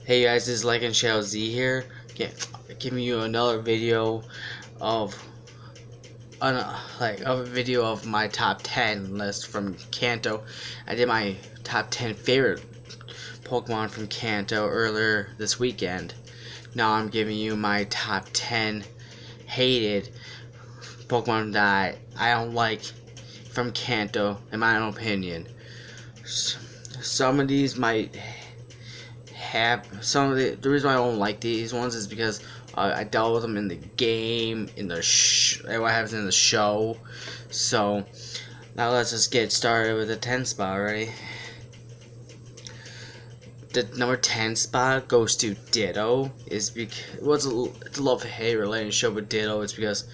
Hey guys, this is Like and Shadow Z here, giving you another video of a video of my top 10 list from Kanto. I did my top 10 favorite Pokemon from Kanto earlier this weekend. Now I'm giving you my top 10 hated Pokemon that I don't like from Kanto, in my own opinion. Some of these might have some of the reason why I don't like these ones is because I dealt with them in the game, in the what happens in the show. So now let's just get started with the 10 spot. Ready? The number 10 spot goes to Ditto. It's a love-hate relationship with Ditto. It's because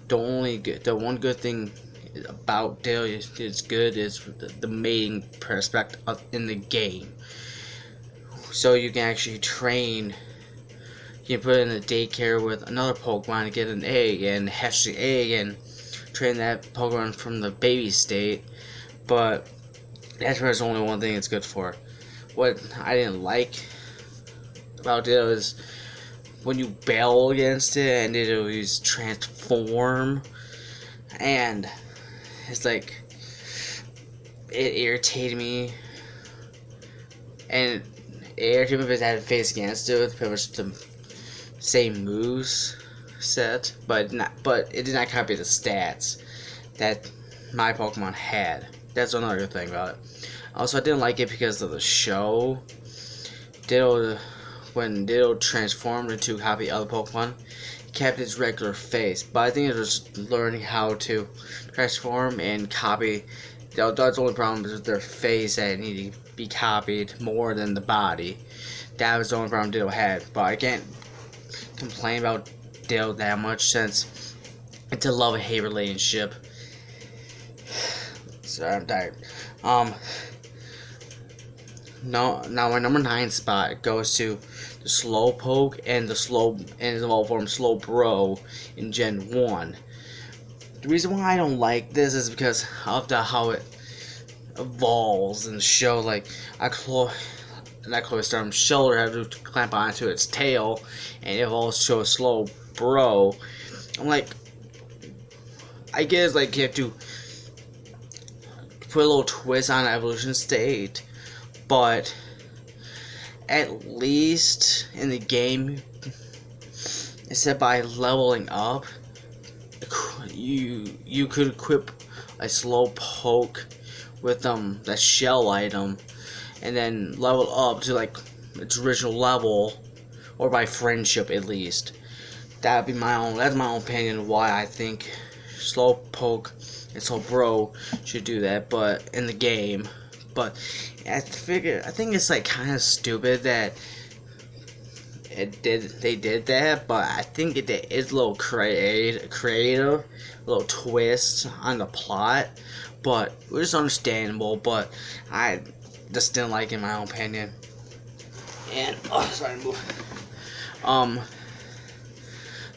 the one good thing about Ditto is the mating prospect in the game. So you can actually train. You can put it in a daycare with another Pokemon and get an egg and hatch the egg and train that Pokemon from the baby state. But that's where there's only one thing it's good for. What I didn't like about Ditto is when you battle against it and it will transform, and it's like it irritated me, and it irritated me because I had to face against it with pretty much the same moves set, but it did not copy the stats that my Pokemon had. That's another good thing about it. Also, I didn't like it because of the show. When Ditto transformed into a copy of other Pokemon, he kept his regular face, but I think it was learning how to transform and copy. That's the only problem with their face, that it needed to be copied more than the body. That was the only problem Ditto had, but I can't complain about Ditto that much since it's a love-hate relationship. Sorry, I'm tired. Now my number 9 spot goes to the Slowpoke and the evolved form Slowbro in Gen 1. The reason why I don't like this is because of how it evolves in the show. Like Storm's shoulder had to clamp onto its tail, and it evolves to a Slowbro. I'm like, I guess like you have to put a little twist on the evolution state, but at least in the game, except by leveling up, you could equip a Slowpoke with that shell item, and then level up to like its original level, or by friendship at least. That's my own opinion why I think Slowpoke and Slowbro should do that, but in the game. But I think it's like kind of stupid that they did that, but I think it is a little creative, a little twist on the plot, but it was understandable. But I just didn't like it, in my own opinion. And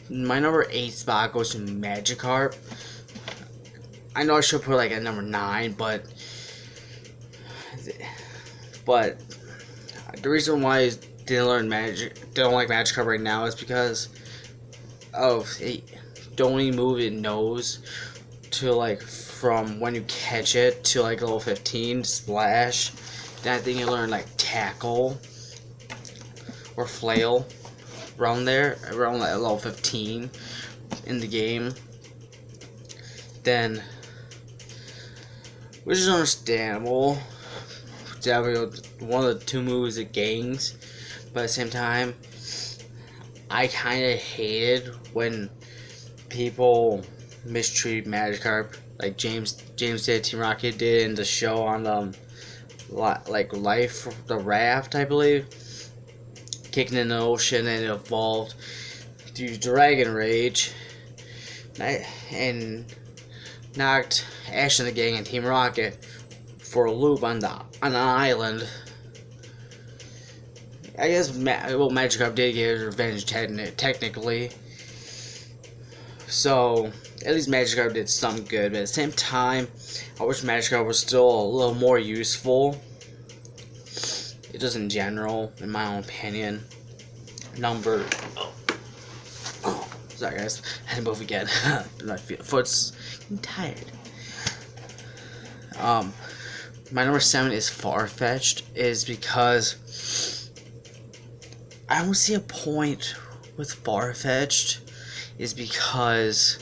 my number 8 spot goes to Magikarp. I know I should put like at number 9, but the reason why I don't like Magikarp right now is because of the only move it knows to, like, from when you catch it to like level 15, Splash. Then I think you learn like Tackle or Flail around like level 15 in the game. Then, which is understandable. One of the two moves it gains, but at the same time, I kind of hated when people mistreat Magikarp, like James did, Team Rocket did in the show on like Life the Raft, I believe, kicking in the ocean, and it evolved to Dragon Rage, and knocked Ash and the gang and Team Rocket for a loop on an island. I guess Magikarp did get his revenge technically, so at least Magikarp did something good. But at the same time, I wish Magikarp was still a little more useful. just in general, in my own opinion. Number sorry guys, I had to move again. My foot's getting tired. My number 7 is Far-Fetched, is because I don't see a point with Far-Fetched, is because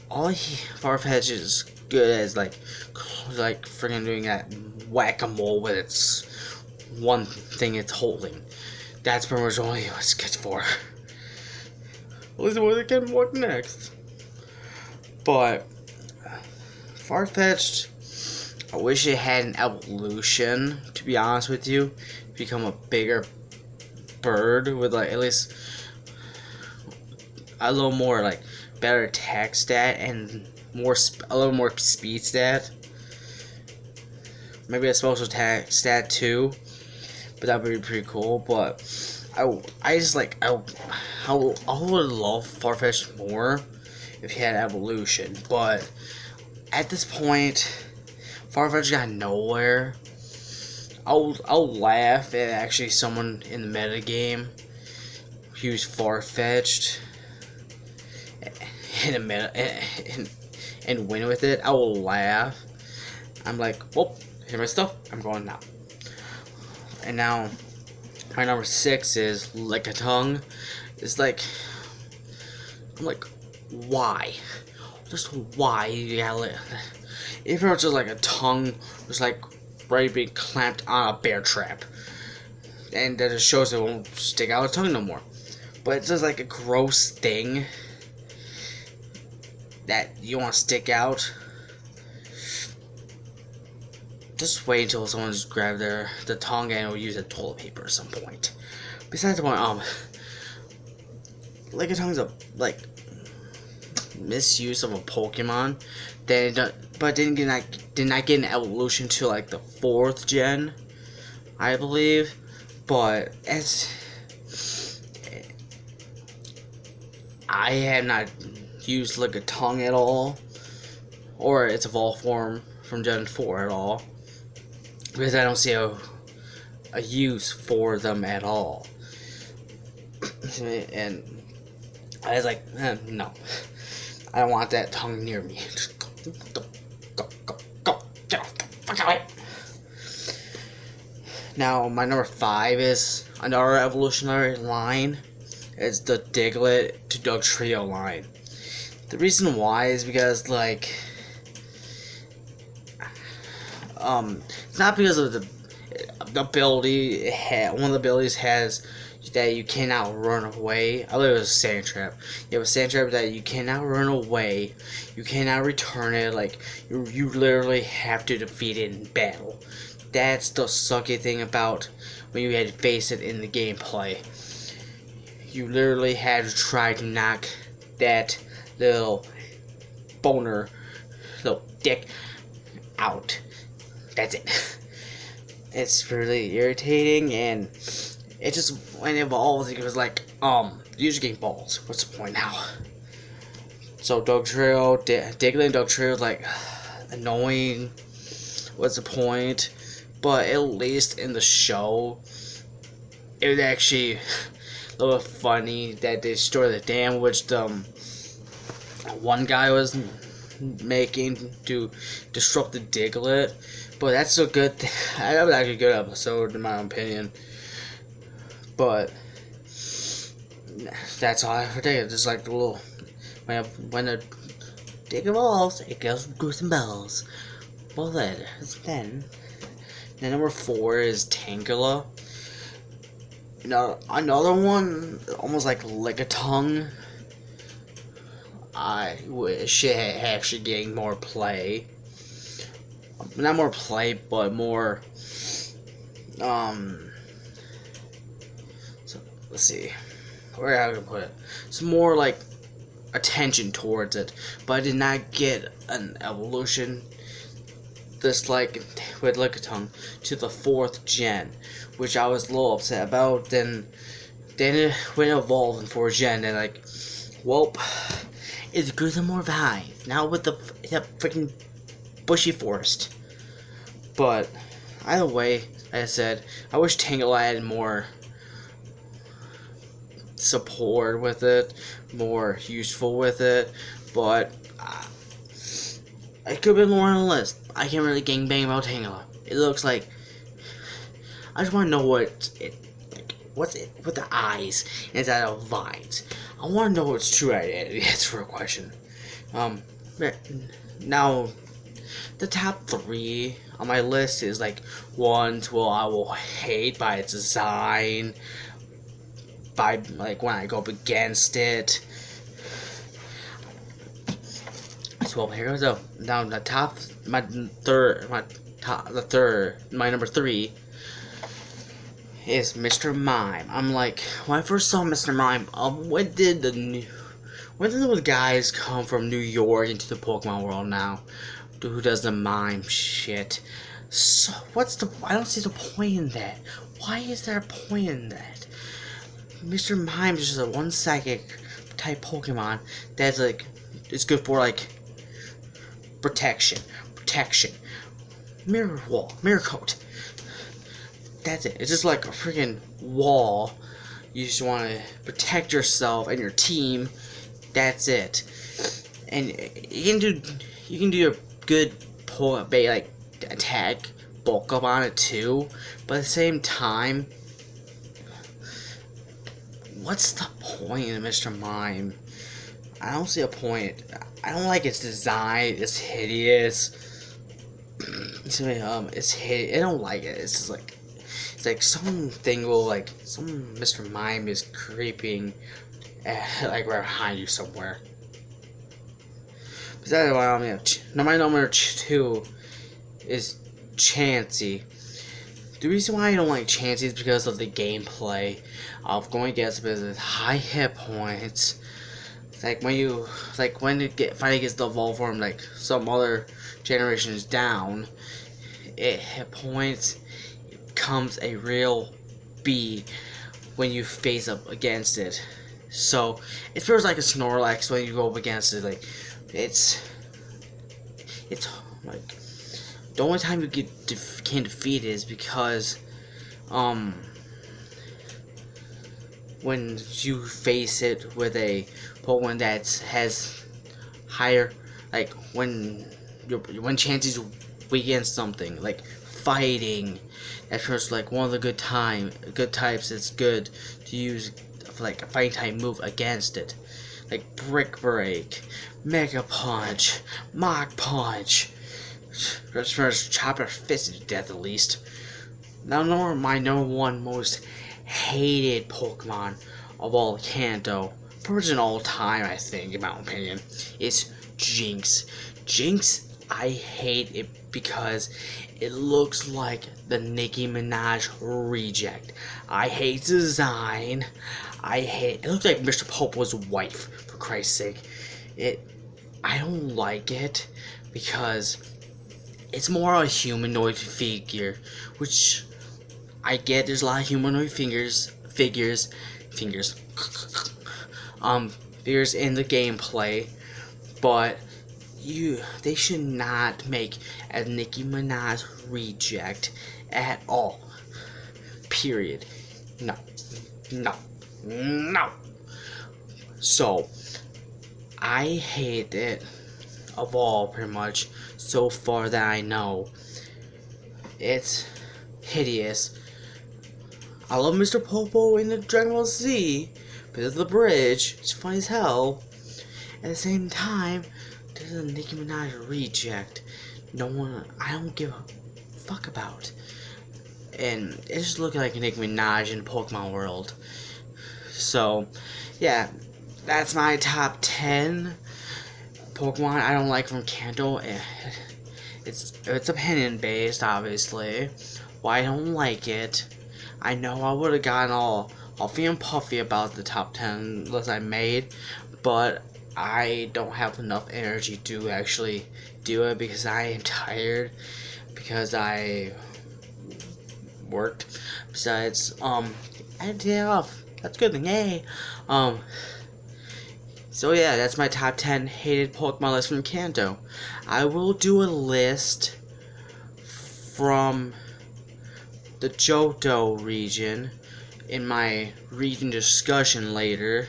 Far-Fetched is good as like freaking doing that whack-a-mole with its one thing it's holding. That's pretty much only what it's good for. Let's what it can work next. But Far-Fetched, I wish it had an evolution, to be honest with you, become a bigger bird with like at least a little more like better attack stat and a little more speed stat. Maybe a special attack stat too, but that would be pretty cool. But I would love Far-Fetched more if he had evolution, but at this point, Far-Fetched got nowhere. I'll laugh at actually someone in the meta game use Far-Fetched in a meta and win with it. I will laugh. I'm like, well, here's my stuff. I'm going now. And now, my number 6 is Lickitung. It's like, I'm like, why? Just why you gotta if it was just like a tongue was like ready to be clamped on a bear trap, and that just shows it won't stick out its tongue no more. But it's just like a gross thing that you want to stick out. Just wait until someone just grab the tongue and will use a toilet paper at some point. Besides the point, Lickitung a like misuse of a Pokemon, but did not get an evolution to like the 4th gen, I believe. But I have not used Lickitung at all, or its evolved form from Gen 4 at all, because I don't see a use for them at all. And I was like, no, I don't want that tongue near me. Just go, get off the fuck away. Now, my number 5 is another evolutionary line. It's the Diglett to Dugtrio line. The reason why is because, like, it's not because of the ability one of the abilities has that you cannot run away. I believe it was a sand trap. You have a sand trap that you cannot run away, you cannot return it. Like, you literally have to defeat it in battle. That's the sucky thing about when you had to face it in the gameplay. You literally had to try to knock that little dick out. That's it. It's really irritating, and it just, when it evolves, it was like, use your game balls. What's the point now? So Dugtrio, Diglett and Dugtrio, like, annoying. What's the point? But at least in the show, it was actually a little funny that they stored the dam, which one guy was making to disrupt the Diglett. But that's a good that was actually a good episode in my opinion. But that's all I have for today. Just like the little when the Dig evolves, it goes goose and bells. Well then number 4 is Tangela. Now another one almost like Lickitung. I wish it had actually getting more play. Not more play, but more, so, let's see, where I can put it, some more, like, attention towards it, but I did not get an evolution, just like with Lickitung, to the 4th gen, which I was a little upset about. Then it went evolved in 4th gen, and like, well, it's good to more vibe, now with the freaking bushy forest. But either way, like I said, I wish Tangela had more support with it, more useful with it, but it could have been more on the list. I can't really gangbang about Tangela. It looks like I just want to know what it like. What's it with the eyes instead of vines? I want to know what's true identity. That's a real question. Now the top 3 on my list is like ones well I will hate by its design, by like when I go up against it. So here goes up. Now the top, my number 3 is Mr. Mime. I'm like, when I first saw Mr. Mime, when did those guys come from New York into the Pokemon world now? Who does the mime shit? So I don't see the point in that. Why is there a point in that? Mr. Mime is just a 1 psychic type Pokemon that's like, it's good for like protection, mirror wall, mirror coat. That's it. It's just like a freaking wall. You just want to protect yourself and your team. That's it. And you can do a good like attack bulk up on it too. But at the same time, what's the point of Mr. Mime? I don't see a point. I don't like its design. It's hideous. It's hideous. I don't like it. It's like something will like some Mr. Mime is creeping, like right behind you somewhere. Besides, my number 2 is Chansey. The reason why I don't like Chansey is because of the gameplay of going against it with high hit points. Like when it finally gets the evolve form, like some other generations down, it hit points. It becomes a real B when you face up against it. So it feels like a Snorlax when you go up against it. Like it's like the only time you can defeat it is because when you face it with a Pokemon that has higher, like when Chansey's weak against something, like fighting, that's just like one of the good types. It's good to use like a fighting type move against it, like Brick Break, Mega Punch, Mach Punch. Just chop your fist to death at least. Now, my number 1 most hated Pokemon of all Kanto, first in all time, I think, in my opinion, is Jinx. Jinx, I hate it because it looks like the Nicki Minaj reject. I hate design. It looks like Mr. Popo's wife, for Christ's sake. I don't like it because it's more a humanoid figure, which I get. There's a lot of humanoid figures in the gameplay, but they should not make a Nicki Minaj reject at all. Period. No. So I hate it of all, pretty much, so far that I know. It's hideous. I love Mr. Popo in the Dragon Ball Z because of the bridge. It's funny as hell. At the same time, there's a Nicki Minaj reject. I don't give a fuck about. And it's just looking like Nicki Minaj in Pokemon world. So, yeah, that's my top 10 Pokemon I don't like from Kanto. It's opinion based, obviously. Why I don't like it. I know I would have gotten all huffy and puffy about the top 10 list I made, but I don't have enough energy to actually do it because I am tired, because I worked. Besides, I had a day off. That's a good thing, yay. So yeah, that's my top 10 hated Pokemon list from Kanto. I will do a list from the Johto region in my region discussion later.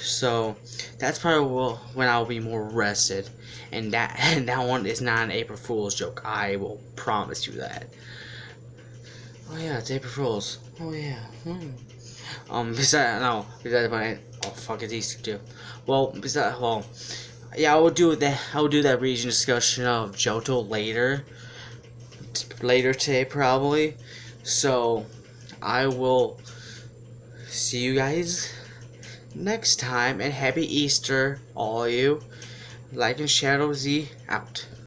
So that's probably when I'll be more rested, and that one is not an April Fool's joke. I will promise you that. Oh yeah, it's April Fool's. Oh yeah. Besides my oh fuck it's Easter too. Yeah, I will do that region discussion of Johto later today probably. So I will see you guys next time, and happy Easter, all of you. Like and Shadow Z out.